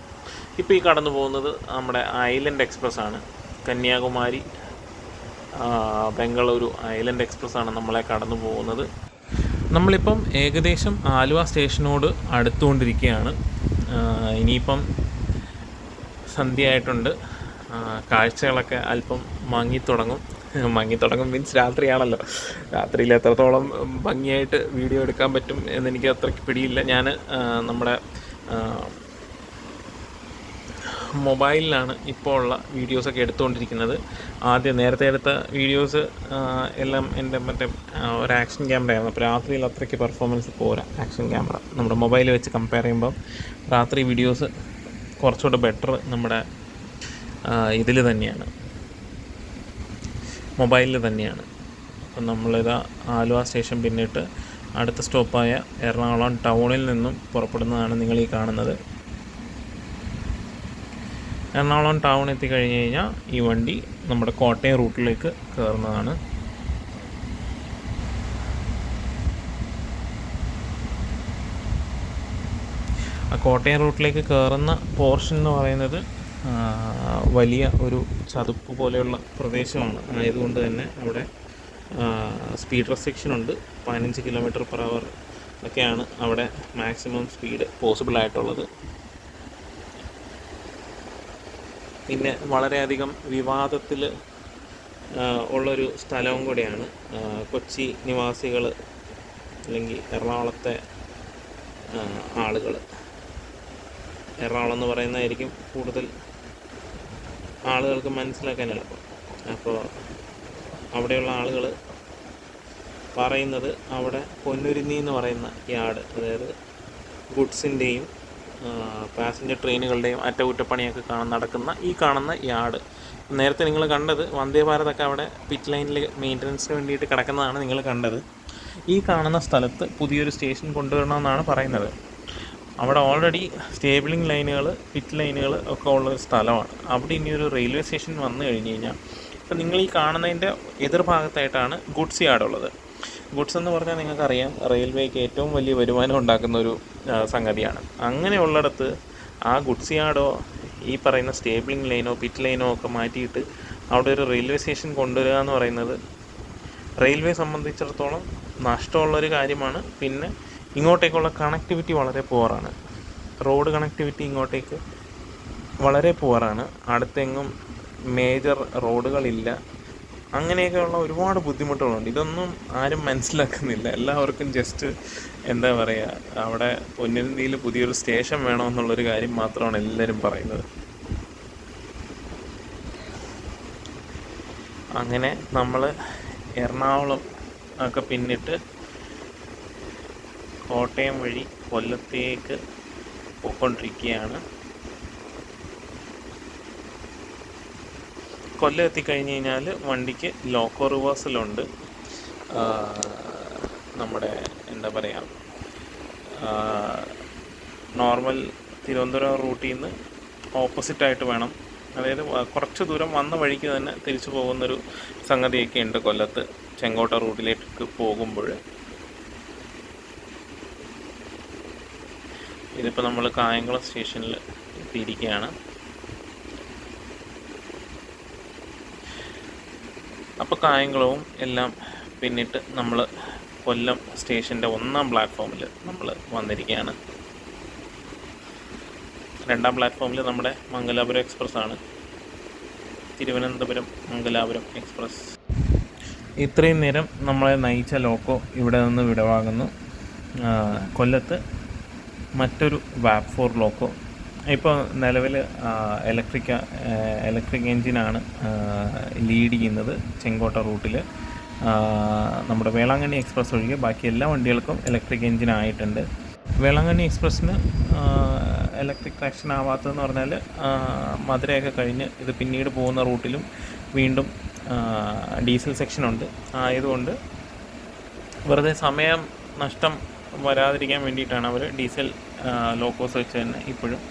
ഇപ്പോൾ ഈ കടന്നു പോകുന്നത് നമ്മുടെ ഐലൻഡ് എക്സ്പ്രസ് ആണ്. കന്യാകുമാരി ബംഗളൂരു ഐലൻഡ് എക്സ്പ്രസ് ആണ് നമ്മളെ കടന്നു പോകുന്നത്. നമ്മളിപ്പം ഏകദേശം ആലുവ സ്റ്റേഷനോട് അടുത്തുകൊണ്ടിരിക്കുകയാണ്. ഇനിയിപ്പം സന്ധ്യയായിട്ടുണ്ട്. കാഴ്ചകളൊക്കെ അല്പം മങ്ങിത്തുടങ്ങും മീൻസ് രാത്രിയാണല്ലോ. രാത്രിയിൽ എത്രത്തോളം ഭംഗിയായിട്ട് വീഡിയോ എടുക്കാൻ പറ്റും എന്നെനിക്ക് അത്രയ്ക്ക് പിടിയില്ല. ഞാൻ നമ്മുടെ മൊബൈലിലാണ് ഇപ്പോൾ ഉള്ള വീഡിയോസൊക്കെ എടുത്തുകൊണ്ടിരിക്കുന്നത്. നേരത്തെ എടുത്ത വീഡിയോസ് എല്ലാം എൻ്റെ ഒരു ആക്ഷൻ ക്യാമറയായിരുന്നു. അപ്പോൾ രാത്രിയിൽ അത്രയ്ക്ക് പെർഫോമൻസ് പോരാ. ആക്ഷൻ ക്യാമറ നമ്മുടെ മൊബൈൽ വെച്ച് കമ്പയർ ചെയ്യുമ്പം രാത്രി വീഡിയോസ് കുറച്ചുകൂടെ ബെറ്റർ നമ്മുടെ ഇതിൽ തന്നെയാണ്, മൊബൈലിൽ തന്നെയാണ്. അപ്പം നമ്മളിതാ ആലുവ സ്റ്റേഷൻ പിന്നിട്ട് അടുത്ത സ്റ്റോപ്പായ എറണാകുളം ടൗണിൽ നിന്നും പുറപ്പെടുന്നതാണ് നിങ്ങൾ ഈ കാണുന്നത്. എറണാകുളം ടൗൺ എത്തിക്കഴിഞ്ഞ് കഴിഞ്ഞാൽ ഈ വണ്ടി നമ്മുടെ കോട്ടയം റൂട്ടിലേക്ക് കയറുന്നതാണ്. ആ കോട്ടയം റൂട്ടിലേക്ക് കയറുന്ന പോർഷൻ എന്ന് പറയുന്നത് വലിയ ഒരു ചതുപ്പ് പോലെയുള്ള പ്രദേശമാണ്. ആയതുകൊണ്ട് തന്നെ അവിടെ സ്പീഡ് റെസ്ട്രിക്ഷൻ ഉണ്ട്. 15 km/h ഒക്കെയാണ് അവിടെ മാക്സിമം സ്പീഡ് പോസിബിളായിട്ടുള്ളത്. പിന്നെ വളരെയധികം വിവാദത്തിൽ ഉള്ളൊരു സ്ഥലവും കൂടെയാണ് കൊച്ചി നിവാസികൾ അല്ലെങ്കിൽ എറണാകുളത്തെ ആളുകൾ. എറണാകുളം എന്ന് പറയുന്നതായിരിക്കും കൂടുതൽ ആളുകൾക്ക് മനസ്സിലാക്കാൻ എളുപ്പം. അപ്പോൾ അവിടെയുള്ള ആളുകൾ പറയുന്നത് അവിടെ പൊന്നുരുന്നി എന്ന് പറയുന്ന യാർഡ്, അതായത് ഗുഡ്സിൻ്റെയും പാസഞ്ചർ ട്രെയിനുകളുടെയും അറ്റകുറ്റപ്പണിയൊക്കെ നടക്കുന്ന ഈ കാണുന്ന യാർഡ്. നേരത്തെ നിങ്ങൾ കണ്ടത് വന്ദേ ഭാരതൊക്കെ അവിടെ പിറ്റ് ലൈനിൽ മെയിൻ്റനൻസിന് വേണ്ടിയിട്ട് കിടക്കുന്നതാണ് നിങ്ങൾ കണ്ടത്. ഈ കാണുന്ന സ്ഥലത്ത് പുതിയൊരു സ്റ്റേഷൻ കൊണ്ടുവരണമെന്നാണ് പറയുന്നത്. അവിടെ ഓൾറെഡി സ്റ്റേബിളിംഗ് ലൈനുകൾ, പിറ്റ് ലൈനുകൾ ഒക്കെ ഉള്ളൊരു സ്ഥലമാണ്. അവിടെ ഇനിയൊരു റെയിൽവേ സ്റ്റേഷൻ വന്നു കഴിഞ്ഞ് കഴിഞ്ഞാൽ, ഇപ്പം നിങ്ങൾ ഈ കാണുന്നതിൻ്റെ എതിർഭാഗത്തായിട്ടാണ് ഗുഡ്സ് യാർഡ് ഉള്ളത്. ഗുഡ്സ് എന്ന് പറഞ്ഞാൽ നിങ്ങൾക്കറിയാം, റെയിൽവേക്ക് ഏറ്റവും വലിയ വരുമാനം ഉണ്ടാക്കുന്ന ഒരു സംഗതിയാണ്. അങ്ങനെയുള്ളിടത്ത് ആ ഗുഡ്സ് യാർഡോ ഈ പറയുന്ന സ്റ്റേബിളിംഗ് ലൈനോ പിറ്റ് ലൈനോ ഒക്കെ മാറ്റിയിട്ട് അവിടെ ഒരു റെയിൽവേ സ്റ്റേഷൻ കൊണ്ടുവരിക എന്ന് പറയുന്നത് റെയിൽവേ സംബന്ധിച്ചിടത്തോളം നഷ്ടമുള്ളൊരു കാര്യമാണ്. പിന്നെ ഇങ്ങോട്ടേക്കുള്ള കണക്ടിവിറ്റി വളരെ പുവറാണ്. റോഡ് കണക്ടിവിറ്റി ഇങ്ങോട്ടേക്ക് വളരെ പുവറാണ്. അടുത്തെങ്ങും മേജർ റോഡുകളില്ല. അങ്ങനെയൊക്കെയുള്ള ഒരുപാട് ബുദ്ധിമുട്ടുകളുണ്ട്. ഇതൊന്നും ആരും മനസ്സിലാക്കുന്നില്ല. എല്ലാവർക്കും ജസ്റ്റ് എന്താ പറയുക, അവിടെ പൊന്നിന്തിയിൽ പുതിയൊരു സ്റ്റേഷൻ വേണമെന്നുള്ളൊരു കാര്യം മാത്രമാണ് എല്ലാവരും പറയുന്നത്. അങ്ങനെ നമ്മൾ എറണാകുളം ഒക്കെ പിന്നിട്ട് കോട്ടയം വഴി കൊല്ലത്തേക്ക് പോയിക്കൊണ്ടിരിക്കുകയാണ്. കൊല്ലം എത്തിക്കഴിഞ്ഞ് കഴിഞ്ഞാൽ വണ്ടിക്ക് ലോക്കോ റിവേഴ്സലുണ്ട്. നമ്മുടെ എന്താ പറയുക, നോർമൽ തിരുവനന്തപുരം റൂട്ടിൽ നിന്ന് ഓപ്പോസിറ്റായിട്ട് വേണം, അതായത് കുറച്ച് ദൂരം വന്ന വഴിക്ക് തന്നെ തിരിച്ചു പോകുന്നൊരു സംഗതിയൊക്കെ ഉണ്ട് കൊല്ലത്ത് ചെങ്കോട്ട റൂട്ടിലേക്ക് പോകുമ്പോൾ. ഇതിപ്പോൾ നമ്മൾ കായംകുളം സ്റ്റേഷനിൽ എത്തിയിരിക്കുകയാണ്. അപ്പോൾ കായംകുളവും എല്ലാം പിന്നിട്ട് നമ്മൾ കൊല്ലം സ്റ്റേഷൻ്റെ 1-ാം പ്ലാറ്റ്ഫോമിൽ നമ്മൾ വന്നിരിക്കുകയാണ്. 2-ാം പ്ലാറ്റ്ഫോമിൽ നമ്മുടെ മംഗലാപുരം എക്സ്പ്രസ് ആണ്, തിരുവനന്തപുരം മംഗലാപുരം എക്സ്പ്രസ്. ഇത്രയും നേരം നമ്മളെ നയിച്ച ലോക്കോ ഇവിടെ നിന്ന് വിടവാങ്ങുന്നു. കൊല്ലത്ത് മറ്റൊരു വാപ്പ്4 ലോക്കോ. ഇപ്പോൾ നിലവിൽ ഇലക്ട്രിക് എൻജിനാണ് ലീഡ് ചെയ്യുന്നത് ചെങ്കോട്ട റൂട്ടിൽ. നമ്മുടെ വേളാങ്കണ്ണി എക്സ്പ്രസ് ഒഴികെ ബാക്കി എല്ലാ വണ്ടികൾക്കും ഇലക്ട്രിക് എൻജിനായിട്ടുണ്ട്. വേളാങ്കണ്ണി എക്സ്പ്രസ്സിന് ഇലക്ട്രിക് ട്രാക്ഷൻ ആവാത്തതെന്ന് പറഞ്ഞാൽ മധുരയൊക്കെ കഴിഞ്ഞ് ഇത് പിന്നീട് പോകുന്ന റൂട്ടിലും വീണ്ടും ഡീസൽ സെക്ഷനുണ്ട്. ആയതുകൊണ്ട് വെറുതെ സമയം നഷ്ടം വരാതിരിക്കാൻ വേണ്ടിയിട്ടാണ് അവർ ഡീസൽ ലോക്കോസ് വെച്ച് തന്നെ ഇപ്പോഴും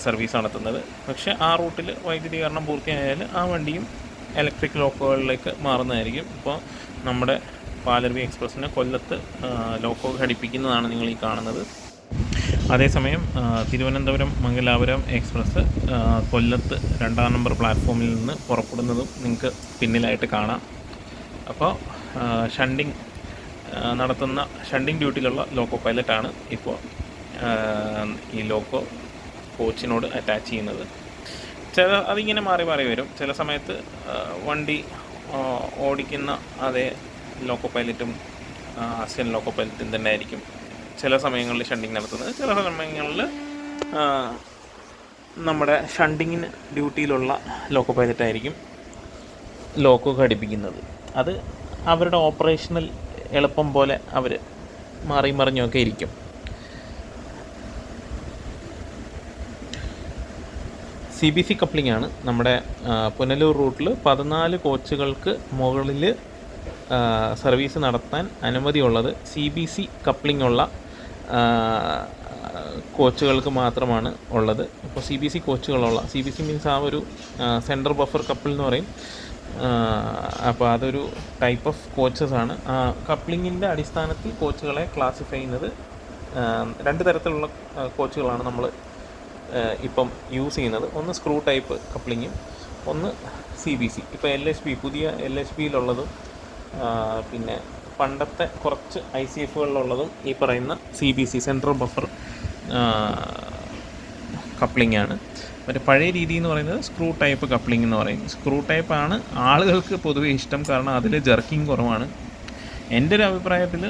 സർവീസ് നടത്തുന്നത്. പക്ഷേ ആ റൂട്ടിൽ വൈദ്യുതീകരണം പൂർത്തിയായാൽ ആ വണ്ടിയും ഇലക്ട്രിക് ലോക്കോകളിലേക്ക് മാറുന്നതായിരിക്കും. ഇപ്പോൾ നമ്മുടെ പാലരുവി എക്സ്പ്രസ്സിന് കൊല്ലത്ത് ലോക്കോ ഘടിപ്പിക്കുന്നതാണ് നിങ്ങൾ ഈ കാണുന്നത്. അതേസമയം തിരുവനന്തപുരം മംഗലാപുരം എക്സ്പ്രസ് കൊല്ലത്ത് 2-ാം നമ്പർ പ്ലാറ്റ്ഫോമിൽ നിന്ന് പുറപ്പെടുന്നതും നിങ്ങൾക്ക് പിന്നിലായിട്ട് കാണാം. അപ്പോൾ ഷണ്ടിങ് ഡ്യൂട്ടിയിലുള്ള ലോക്കോ പൈലറ്റാണ് ഇപ്പോൾ ഈ ലോക്കോ കോച്ചിനോട് അറ്റാച്ച് ചെയ്യുന്നത്. അതിങ്ങനെ മാറി മാറി വരും. ചില സമയത്ത് വണ്ടി ഓടിക്കുന്ന അതേ ലോക്കോ പൈലറ്റും അസിസ്റ്റൻ്റ് ലോക്കോ പൈലറ്റും തന്നെ ആയിരിക്കും ചില സമയങ്ങളിൽ ഷണ്ടിങ് നടത്തുന്നത്. ചില സമയങ്ങളിൽ നമ്മുടെ ഷണ്ടിങ്ങിന് ഡ്യൂട്ടിയിലുള്ള ലോക്കോ പൈലറ്റായിരിക്കും ലോക്കോ ഘടിപ്പിക്കുന്നത്. അത് അവരുടെ ഓപ്പറേഷണൽ എളുപ്പം പോലെ അവർ മാറി മറിഞ്ഞൊക്കെ ഇരിക്കും. CBC കപ്ലിംഗ് ആണ് നമ്മുടെ പുനലൂർ റൂട്ടിൽ 14 കോച്ചുകൾക്ക് മുകളിൽ സർവീസ് നടത്താൻ അനുമതിയുള്ളത്. CBC കപ്ലിംഗ് ഉള്ള കോച്ചുകൾക്ക് മാത്രമാണ് ഉള്ളത്. അപ്പോൾ CBC കോച്ചുകളുള്ള, CBC മീൻസ് ആ ഒരു സെൻറ്റർ ബഫർ കപ്പിൾ എന്ന് പറയും. അപ്പോൾ അതൊരു ടൈപ്പ് ഓഫ് കോച്ചസ് ആണ്. കപ്ലിങ്ങിൻ്റെ അടിസ്ഥാനത്തിൽ കോച്ചുകളെ ക്ലാസിഫൈ ചെയ്യുന്നത് 2 തരത്തിലുള്ള കോച്ചുകളാണ് നമ്മൾ ഇപ്പം യൂസ് ചെയ്യുന്നത്. ഒന്ന് സ്ക്രൂ ടൈപ്പ് കപ്ലിങ്ങും ഒന്ന് CBC. ഇപ്പോൾ LHB, പുതിയ LHBയിലുള്ളതും പിന്നെ പണ്ടത്തെ കുറച്ച് ICFകളിലുള്ളതും ഈ പറയുന്ന CBC സെൻട്രൽ ബഫർ കപ്ലിംഗ് ആണ്. മറ്റേ പഴയ രീതി എന്ന് പറയുന്നത് സ്ക്രൂ ടൈപ്പ് കപ്ലിംഗ് എന്ന് പറയും. സ്ക്രൂ ടൈപ്പാണ് ആളുകൾക്ക് പൊതുവെ ഇഷ്ടം, കാരണം അതിൽ ജർക്കിങ് കുറവാണ്. എൻ്റെ ഒരു അഭിപ്രായത്തിൽ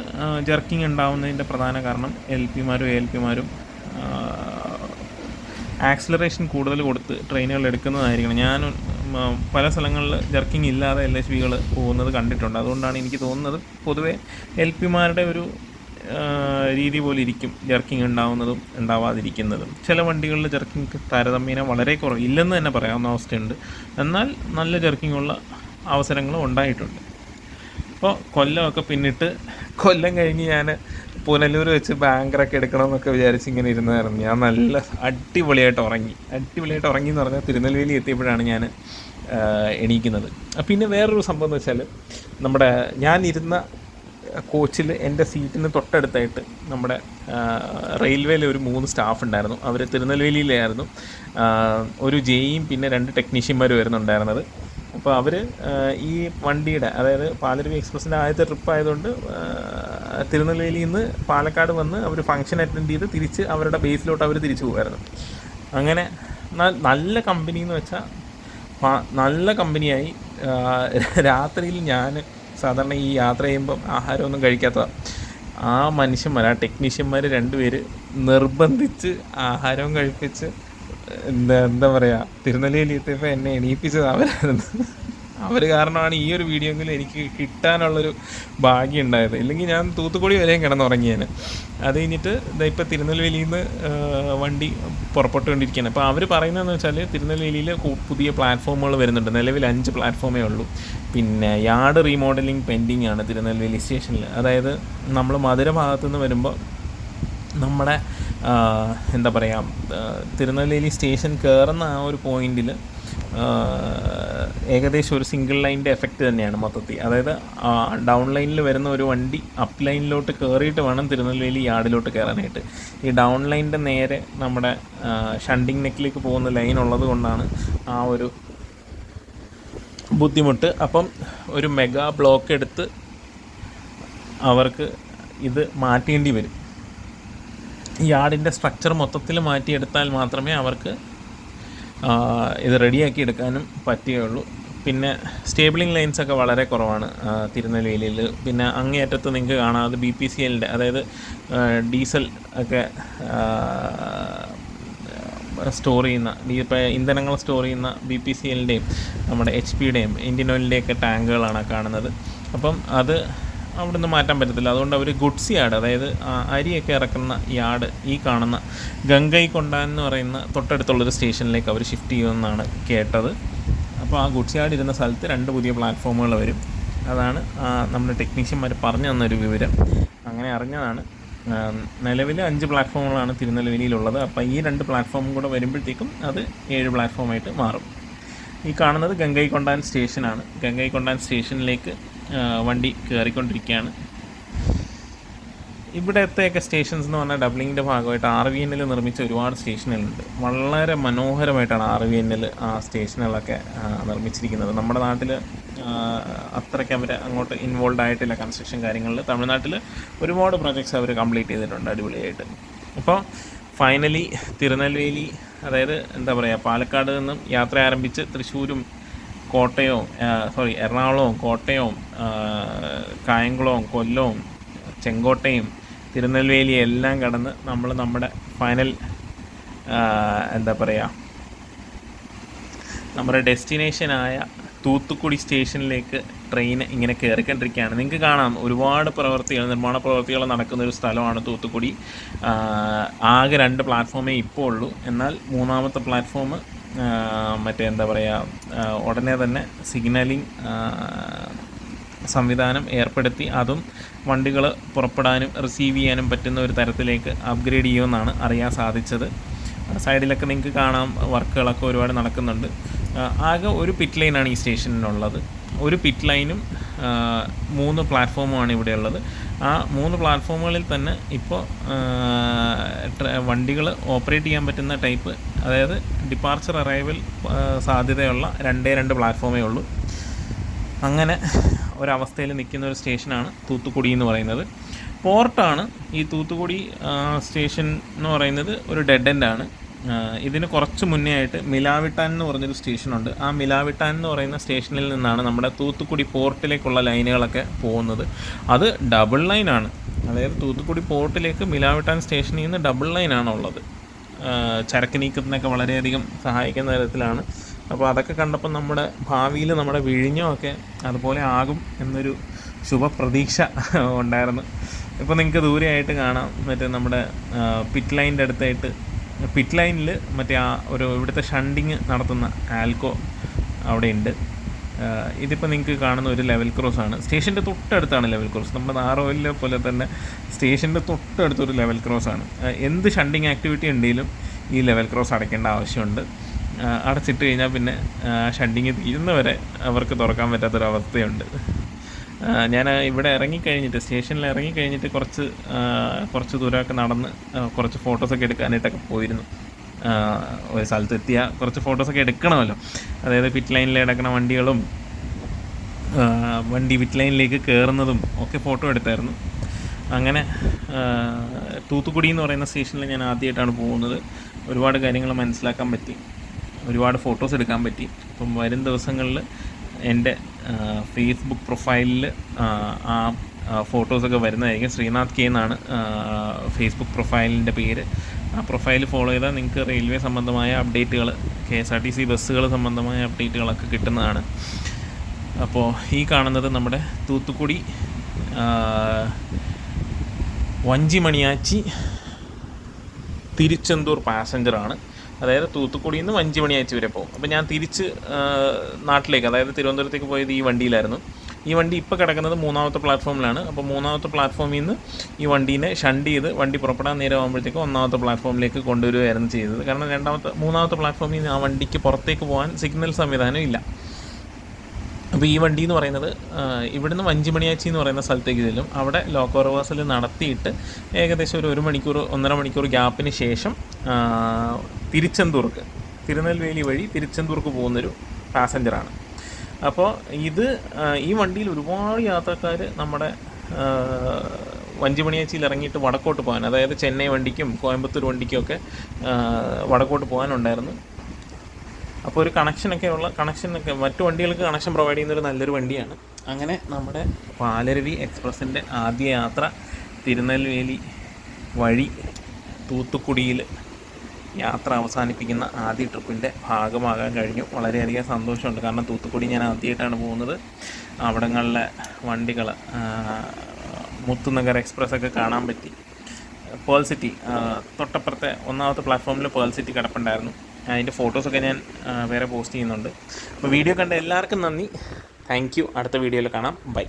ജർക്കിങ് ഉണ്ടാവുന്നതിൻ്റെ പ്രധാന കാരണം LPമാരും ALPമാരും ആക്സിലറേഷൻ കൂടുതൽ കൊടുത്ത് ട്രെയിനുകൾ എടുക്കുന്നതായിരിക്കണം. ഞാൻ പല സ്ഥലങ്ങളിൽ ജർക്കിങ് ഇല്ലാതെ LHBകൾ പോകുന്നത് കണ്ടിട്ടുണ്ട്. അതുകൊണ്ടാണ് എനിക്ക് തോന്നുന്നത് പൊതുവെ LPമാരുടെ ഒരു രീതി പോലെ ഇരിക്കും ജർക്കിങ് ഉണ്ടാവുന്നതും ഉണ്ടാവാതിരിക്കുന്നതും. ചില വണ്ടികളിൽ ജർക്കിങ് താരതമ്യേന വളരെ കുറവ്, ഇല്ലെന്ന് തന്നെ പറയാവുന്ന അവസ്ഥയുണ്ട്. എന്നാൽ നല്ല ജർക്കിങ്ങുള്ള അവസരങ്ങളും ഉണ്ടായിട്ടുണ്ട്. അപ്പോൾ കൊല്ലമൊക്കെ പിന്നിട്ട് കൊല്ലം കഴിഞ്ഞ് ഞാൻ പുനലൂർ വെച്ച് ബാങ്കറൊക്കെ എടുക്കണമെന്നൊക്കെ വിചാരിച്ച് ഇങ്ങനെ ഇരുന്നായിരുന്നു. ഞാൻ നല്ല അടിപൊളിയായിട്ട് ഉറങ്ങി എന്ന് പറഞ്ഞാൽ തിരുനെൽവേലി എത്തിയപ്പോഴാണ് ഞാൻ എണീക്കുന്നത്. പിന്നെ വേറൊരു സംഭവം എന്ന് വെച്ചാൽ, നമ്മുടെ ഞാനിരുന്ന കോച്ചിൽ എൻ്റെ സീറ്റിന് തൊട്ടടുത്തായിട്ട് നമ്മുടെ റെയിൽവേയിലെ ഒരു 3 സ്റ്റാഫ് ഉണ്ടായിരുന്നു. അവർ തിരുനെൽവേലിയിലായിരുന്നു. ഒരു ജെയും പിന്നെ 2 ടെക്നീഷ്യന്മാരും വരുന്നുണ്ടായിരുന്നത്. അപ്പോൾ അവർ ഈ വണ്ടിയുടെ, അതായത് പാലരുവി എക്സ്പ്രസിൻ്റെ ആദ്യത്തെ ട്രിപ്പ് ആയതുകൊണ്ട് തിരുനെൽവേലിയിൽ നിന്ന് പാലക്കാട് വന്ന് അവർ ഫംഗ്ഷൻ അറ്റൻഡ് ചെയ്ത് തിരിച്ച് അവരുടെ ബേസിലോട്ട് അവർ തിരിച്ചു പോകുമായിരുന്നു. അങ്ങനെ നല്ല കമ്പനി എന്ന് വെച്ചാൽ നല്ല കമ്പനിയായി. രാത്രിയിൽ ഞാൻ സാധാരണ ഈ യാത്ര ചെയ്യുമ്പം ആഹാരമൊന്നും കഴിക്കാത്തതാണ്. ആ മനുഷ്യന്മാർ, ആ ടെക്നീഷ്യന്മാർ 2 പേര് നിർബന്ധിച്ച് ആഹാരവും കഴിപ്പിച്ച് എന്താ പറയുക, തിരുനെല്ലിയിൽ എത്തിയപ്പോൾ എന്നെ എണീപ്പിച്ചത് അവരായിരുന്നു. അവർ കാരണമാണ് ഈ ഒരു വീഡിയോയെങ്കിലും എനിക്ക് കിട്ടാനുള്ളൊരു ഭാഗ്യം ഉണ്ടായത്. ഇല്ലെങ്കിൽ ഞാൻ തൂത്തുക്കുടി വരെയും കിടന്നുറങ്ങിയേന്. അത് കഴിഞ്ഞിട്ട് ഇപ്പോൾ തിരുനെൽവേലിയിൽ നിന്ന് വണ്ടി പുറപ്പെട്ടുകൊണ്ടിരിക്കുകയാണ്. അപ്പോൾ അവർ പറയുന്നതെന്ന് വെച്ചാൽ തിരുനെൽവേലിയിൽ പുതിയ പ്ലാറ്റ്ഫോമുകൾ വരുന്നുണ്ട്. നിലവിൽ 5 പ്ലാറ്റ്ഫോമേ ഉള്ളൂ. പിന്നെ യാർഡ് റീമോഡലിംഗ് പെൻഡിങ് ആണ് തിരുനെൽവേലി സ്റ്റേഷനിൽ. അതായത് നമ്മൾ മധുര ഭാഗത്തു നിന്ന് വരുമ്പോൾ നമ്മുടെ എന്താ പറയുക, തിരുനെൽവേലി സ്റ്റേഷൻ കയറുന്ന ആ ഒരു പോയിന്റിൽ ഏകദേശം ഒരു സിംഗിൾ ലൈനിൻ്റെ എഫക്റ്റ് തന്നെയാണ് മൊത്തത്തിൽ. അതായത് ഡൗൺ ലൈനിൽ വരുന്ന ഒരു വണ്ടി അപ്പ് ലൈനിലോട്ട് കയറിയിട്ട് വേണം തിരുനെൽവേലി യാർഡിലോട്ട് കയറാനായിട്ട്. ഈ ഡൗൺ ലൈനിൻ്റെ നേരെ നമ്മുടെ ഷണ്ടിങ് നെക്കിലേക്ക് പോകുന്ന ലൈൻ ഉള്ളത് കൊണ്ടാണ് ആ ഒരു ബുദ്ധിമുട്ട്. അപ്പം ഒരു മെഗാ ബ്ലോക്ക് എടുത്ത് അവർക്ക് ഇത് മാറ്റേണ്ടി വരും. യാർഡിൻ്റെ സ്ട്രക്ചർ മൊത്തത്തിൽ മാറ്റിയെടുത്താൽ മാത്രമേ അവർക്ക് ഇത് റെഡിയാക്കി എടുക്കാനും പറ്റുകയുള്ളൂ. പിന്നെ സ്റ്റേബിളിംഗ് ലൈൻസൊക്കെ വളരെ കുറവാണ് തിരുനെൽവേലിയിൽ. പിന്നെ അങ്ങേയറ്റത്ത് നിങ്ങൾക്ക് കാണാം, അത് BPCLൻ്റെ, അതായത് ഡീസൽ ഒക്കെ സ്റ്റോർ ചെയ്യുന്ന, ഇപ്പോൾ ഇന്ധനങ്ങൾ സ്റ്റോർ ചെയ്യുന്ന BPCLൻ്റെയും നമ്മുടെ HPയുടെയും ഇന്ത്യൻ ഓയിലിൻ്റെയൊക്കെ ടാങ്കുകളാണ് കാണുന്നത്. അപ്പം അത് അവിടെ നിന്ന് മാറ്റാൻ പറ്റത്തില്ല. അതുകൊണ്ട് അവർ ഗുഡ്സ് യാർഡ്, അതായത് അരിയൊക്കെ ഇറക്കുന്ന യാർഡ് ഈ കാണുന്ന ഗംഗൈകൊണ്ടാൻ എന്ന് പറയുന്ന തൊട്ടടുത്തുള്ളൊരു സ്റ്റേഷനിലേക്ക് അവർ ഷിഫ്റ്റ് ചെയ്യുമെന്നാണ് കേട്ടത്. അപ്പോൾ ആ ഗുഡ്സ് യാർഡ് ഇരുന്ന സ്ഥലത്ത് 2 പുതിയ പ്ലാറ്റ്ഫോമുകൾ വരും. അതാണ് നമ്മുടെ ടെക്നീഷ്യന്മാർ പറഞ്ഞു തന്നൊരു വിവരം. അങ്ങനെ അറിഞ്ഞതാണ്. നിലവിൽ 5 പ്ലാറ്റ്ഫോമുകളാണ് തിരുനെൽവേലിയിലുള്ളത്. അപ്പോൾ ഈ 2 പ്ലാറ്റ്ഫോമും കൂടെ വരുമ്പോഴത്തേക്കും അത് 7 പ്ലാറ്റ്ഫോമായിട്ട് മാറും. ഈ കാണുന്നത് ഗംഗൈകൊണ്ടാൻ സ്റ്റേഷനാണ്. ഗംഗൈകൊണ്ടാൻ സ്റ്റേഷനിലേക്ക് വണ്ടി കയറിക്കൊണ്ടിരിക്കുകയാണ്. ഇവിടത്തെയൊക്കെ സ്റ്റേഷൻസ് എന്ന് പറഞ്ഞാൽ ഡബ്ലിങ്ങിൻ്റെ ഭാഗമായിട്ട് RVNL നിർമ്മിച്ച ഒരുപാട് സ്റ്റേഷനുകളുണ്ട്. വളരെ മനോഹരമായിട്ടാണ് RVNL ആ സ്റ്റേഷനുകളൊക്കെ നിർമ്മിച്ചിരിക്കുന്നത്. നമ്മുടെ നാട്ടിൽ അത്രയ്ക്ക് അവർ അങ്ങോട്ട് ഇൻവോൾവ് ആയിട്ടില്ല കൺസ്ട്രക്ഷൻ കാര്യങ്ങളിൽ. തമിഴ്നാട്ടിൽ ഒരുപാട് പ്രോജക്ട്സ് അവർ കംപ്ലീറ്റ് ചെയ്തിട്ടുണ്ട് അടിപൊളിയായിട്ട്. അപ്പോൾ ഫൈനലി തിരുനെൽവേലി, അതായത് എന്താ പറയുക, പാലക്കാട് നിന്നും യാത്ര ആരംഭിച്ച് തൃശ്ശൂരും കോട്ടയവും എറണാകുളവും കോട്ടയവും കായംകുളവും കൊല്ലവും ചെങ്കോട്ടയും തിരുനെൽവേലി എല്ലാം കടന്ന് നമ്മൾ നമ്മുടെ ഫൈനൽ എന്താ പറയുക, നമ്മുടെ ഡെസ്റ്റിനേഷനായ തൂത്തുക്കുടി സ്റ്റേഷനിലേക്ക് ട്രെയിൻ ഇങ്ങനെ കയറിക്കൊണ്ടിരിക്കുകയാണ്. നിങ്ങൾക്ക് കാണാം ഒരുപാട് നിർമ്മാണ പ്രവൃത്തികൾ നടക്കുന്നൊരു സ്ഥലമാണ് തൂത്തുക്കുടി. ആകെ 2 പ്ലാറ്റ്ഫോമേ ഇപ്പോൾ ഉള്ളൂ. എന്നാൽ 3ാമത്തെ പ്ലാറ്റ്ഫോം മറ്റേ എന്താ പറയുക, ഉടനെ തന്നെ സിഗ്നലിംഗ് സംവിധാനം ഏർപ്പെടുത്തി അതും വണ്ടികൾ പുറപ്പെടാനും റിസീവ് ചെയ്യാനും പറ്റുന്ന ഒരു തരത്തിലേക്ക് അപ്ഗ്രേഡ് ചെയ്യുമെന്നാണ് അറിയാൻ സാധിച്ചത്. സൈഡിലൊക്കെ നിങ്ങൾക്ക് കാണാം വർക്കുകളൊക്കെ ഒരുപാട് നടക്കുന്നുണ്ട്. ആകെ ഒരു പിറ്റ് ലൈനാണ് ഈ സ്റ്റേഷനിലുള്ളത്. ഒരു പിറ്റ് ലൈനും 3 പ്ലാറ്റ്ഫോമുമാണ് ഇവിടെയുള്ളത്. ആ 3 പ്ലാറ്റ്ഫോമുകളിൽ തന്നെ ഇപ്പോൾ വണ്ടികൾ ഓപ്പറേറ്റ് ചെയ്യാൻ പറ്റുന്ന ടൈപ്പ്, അതായത് ഡിപ്പാർച്ചർ അറൈവൽ സാധ്യതയുള്ള 2 പ്ലാറ്റ്ഫോമേ ഉള്ളൂ. അങ്ങനെ ഒരവസ്ഥയിൽ നിൽക്കുന്ന ഒരു സ്റ്റേഷനാണ് തൂത്തുക്കുടി എന്ന് പറയുന്നത്. പോർട്ടാണ് ഈ തൂത്തുക്കുടി സ്റ്റേഷൻ എന്ന് പറയുന്നത്. ഒരു ഡെഡ് എൻഡാണ്. ഇതിന് കുറച്ച് മുന്നേ ആയിട്ട് മിലാവിട്ടാൻ എന്ന് പറഞ്ഞൊരു സ്റ്റേഷനുണ്ട്. ആ മിലാവിട്ടാൻ എന്ന് പറയുന്ന സ്റ്റേഷനിൽ നിന്നാണ് നമ്മുടെ തൂത്തുക്കുടി പോർട്ടിലേക്കുള്ള ലൈനുകളൊക്കെ പോകുന്നത്. അത് ഡബിൾ ലൈനാണ്. അതായത് തൂത്തുക്കുടി പോർട്ടിലേക്ക് മിലാവിട്ടാൻ സ്റ്റേഷനിൽ നിന്ന് ഡബിൾ ലൈനാണ് ഉള്ളത്. ചരക്ക് നീക്കത്തിനൊക്കെ വളരെയധികം സഹായിക്കുന്ന തരത്തിലാണ്. അപ്പോൾ അതൊക്കെ കണ്ടപ്പോൾ നമ്മുടെ ഭാവിയിൽ നമ്മുടെ വിഴിഞ്ഞമൊക്കെ അതുപോലെ ആകും എന്നൊരു ശുഭപ്രതീക്ഷ ഉണ്ടായിരുന്നു. ഇപ്പോൾ നിങ്ങൾക്ക് ദൂരെയായിട്ട് കാണാം, മറ്റേ നമ്മുടെ പിറ്റ് ലൈനിൻ്റെ അടുത്തായിട്ട്, പിറ്റ് ലൈനിൽ മറ്റേ ആ ഒരു ഇവിടുത്തെ ഷണ്ടിങ് നടത്തുന്ന ആൽക്കോ അവിടെ ഉണ്ട്. ഇതിപ്പോൾ നിങ്ങൾക്ക് കാണുന്ന ഒരു ലെവൽ ക്രോസാണ്. സ്റ്റേഷൻ്റെ തൊട്ടടുത്താണ് ലെവൽ ക്രോസ്. നമ്മുടെ നാറോയിലെ പോലെ തന്നെ സ്റ്റേഷൻ്റെ തൊട്ടടുത്തൊരു ലെവൽ ക്രോസാണ്. എന്ത് ഷണ്ടിങ് ആക്ടിവിറ്റി ഉണ്ടെങ്കിലും ഈ ലെവൽ ക്രോസ് അടയ്ക്കേണ്ട ആവശ്യമുണ്ട്. അടച്ചിട്ട് കഴിഞ്ഞാൽ പിന്നെ ഷണ്ടിങ് തീരുന്നവരെ അവർക്ക് തുറക്കാൻ പറ്റാത്തൊരവസ്ഥയുണ്ട്. ഞാൻ ഇവിടെ ഇറങ്ങിക്കഴിഞ്ഞിട്ട്, സ്റ്റേഷനിൽ ഇറങ്ങിക്കഴിഞ്ഞിട്ട് കുറച്ച് ദൂരമൊക്കെ നടന്ന് കുറച്ച് ഫോട്ടോസൊക്കെ എടുക്കാനായിട്ടൊക്കെ പോയിരുന്നു. ഒരു സ്ഥലത്തെത്തിയ കുറച്ച് ഫോട്ടോസൊക്കെ എടുക്കണമല്ലോ. അതായത് പിറ്റ് ലൈനിൽ കിടക്കുന്ന വണ്ടികളും വണ്ടി പിറ്റ് ലൈനിലേക്ക് കയറുന്നതും ഒക്കെ ഫോട്ടോ എടുത്തായിരുന്നു. അങ്ങനെ തൂത്തുക്കുടി എന്ന് പറയുന്ന സ്റ്റേഷനിൽ ഞാൻ ആദ്യമായിട്ടാണ് പോകുന്നത്. ഒരുപാട് കാര്യങ്ങൾ മനസ്സിലാക്കാൻ പറ്റി, ഒരുപാട് ഫോട്ടോസ് എടുക്കാൻ പറ്റി. അപ്പം വരും ദിവസങ്ങളിൽ എൻ്റെ ഫേസ്ബുക്ക് പ്രൊഫൈലിൽ ആ ഫോട്ടോസൊക്കെ വരുന്നതായിരിക്കും. ശ്രീനാഥ് കെ എന്നാണ് ഫേസ്ബുക്ക് പ്രൊഫൈലിൻ്റെ പേര്. ആ പ്രൊഫൈൽ ഫോളോ ചെയ്താൽ നിങ്ങൾക്ക് റെയിൽവേ സംബന്ധമായ അപ്ഡേറ്റുകൾ, KSRTC ബസ്സുകൾ സംബന്ധമായ അപ്ഡേറ്റുകളൊക്കെ കിട്ടുന്നതാണ്. അപ്പോൾ ഈ കാണുന്നത് നമ്മുടെ തൂത്തുക്കുടി വഞ്ചിമണിയാച്ചി തിരുച്ചെന്തൂർ പാസഞ്ചറാണ്. അതായത് തൂത്തുക്കുടിയിൽ നിന്ന് വഞ്ചിമണിയാച്ചി വരെ പോകും. അപ്പോൾ ഞാൻ തിരിച്ച് നാട്ടിലേക്ക്, അതായത് തിരുവനന്തപുരത്തേക്ക് പോയത് ഈ വണ്ടിയിലായിരുന്നു. ഈ വണ്ടി ഇപ്പോൾ കിടക്കുന്നത് 3ാമത്തെ പ്ലാറ്റ്ഫോമിലാണ്. അപ്പോൾ 3ാമത്തെ പ്ലാറ്റ്ഫോമിൽ നിന്ന് ഈ വണ്ടീനെ ഷണ്ട് ചെയ്ത് വണ്ടി പുറപ്പെടാൻ നേരം ആകുമ്പോഴത്തേക്ക് 1ാമത്തെ പ്ലാറ്റ്ഫോമിലേക്ക് കൊണ്ടുവരികയായിരുന്നു ചെയ്തത്. കാരണം 3ാമത്തെ പ്ലാറ്റ്ഫോമിൽ നിന്ന് ആ വണ്ടിക്ക് പുറത്തേക്ക് പോകാൻ സിഗ്നൽ സംവിധാനം ഇല്ല. അപ്പോൾ ഈ വണ്ടി എന്ന് പറയുന്നത് ഇവിടുന്ന് വഞ്ചിമണിയാച്ചി എന്ന് പറയുന്ന സ്ഥലത്തേക്ക് ചെല്ലും. അവിടെ ലോക്കോ റിവേഴ്സൽ നടത്തിയിട്ട് ഏകദേശം ഒരു 1 മണിക്കൂർ 1.5 മണിക്കൂർ ഗ്യാപ്പിന് ശേഷം തിരുച്ചെന്തൂർക്ക്, തിരുനെൽവേലി വഴി തിരുച്ചെന്തൂർക്ക് പോകുന്നൊരു പാസഞ്ചറാണ്. അപ്പോൾ ഈ വണ്ടിയിൽ ഒരുപാട് യാത്രക്കാർ നമ്മുടെ വഞ്ചിമണിയാച്ചിയിൽ ഇറങ്ങിയിട്ട് വടക്കോട്ട് പോകാൻ, അതായത് ചെന്നൈ വണ്ടിക്കും കോയമ്പത്തൂർ വണ്ടിക്കുമൊക്കെ വടക്കോട്ട് പോകാനുണ്ടായിരുന്നു. അപ്പോൾ ഒരു കണക്ഷനൊക്കെ മറ്റു വണ്ടികൾക്ക് കണക്ഷൻ പ്രൊവൈഡ് ചെയ്യുന്നൊരു നല്ലൊരു വണ്ടിയാണ്. അങ്ങനെ നമ്മുടെ പാലരുവി എക്സ്പ്രസിൻ്റെ ആദ്യ യാത്ര തിരുനെൽവേലി വഴി തൂത്തുക്കുടിയിൽ യാത്ര അവസാനിപ്പിക്കുന്ന ആദ്യ ട്രിപ്പിൻ്റെ ഭാഗമാകാൻ കഴിഞ്ഞു. വളരെയധികം സന്തോഷമുണ്ട്. കാരണം തൂത്തുക്കുടി ഞാൻ ആദ്യമായിട്ടാണ് പോകുന്നത്. അവിടങ്ങളിലെ വണ്ടികൾ, മുത്തുനഗർ എക്സ്പ്രസ്സൊക്കെ കാണാൻ പറ്റി. പേൾ സിറ്റി തൊട്ടപ്പുറത്തെ 1ാമത്തെ പ്ലാറ്റ്ഫോമിൽ പേൾ സിറ്റി കിടപ്പുണ്ടായിരുന്നു. അതിൻ്റെ ഫോട്ടോസൊക്കെ ഞാൻ വേറെ പോസ്റ്റ് ചെയ്യുന്നുണ്ട്. അപ്പോൾ വീഡിയോ കണ്ട എല്ലാവർക്കും നന്ദി. Thank you. അടുത്ത വീഡിയോയിൽ കാണാം. ബൈ.